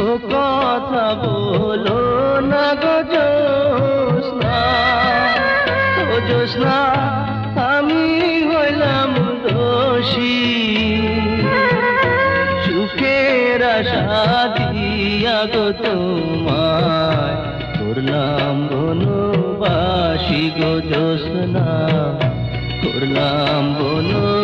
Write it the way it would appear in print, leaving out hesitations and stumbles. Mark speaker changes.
Speaker 1: ও কথা বলো না গো জ্যোৎস্না, ও জ্যোৎস্না আমি হইলাম দোষী, সুখের আশা দিয়া গো তোমায় করলাম বনবাসী গো জ্যোৎস্না, করলাম বনবাসী।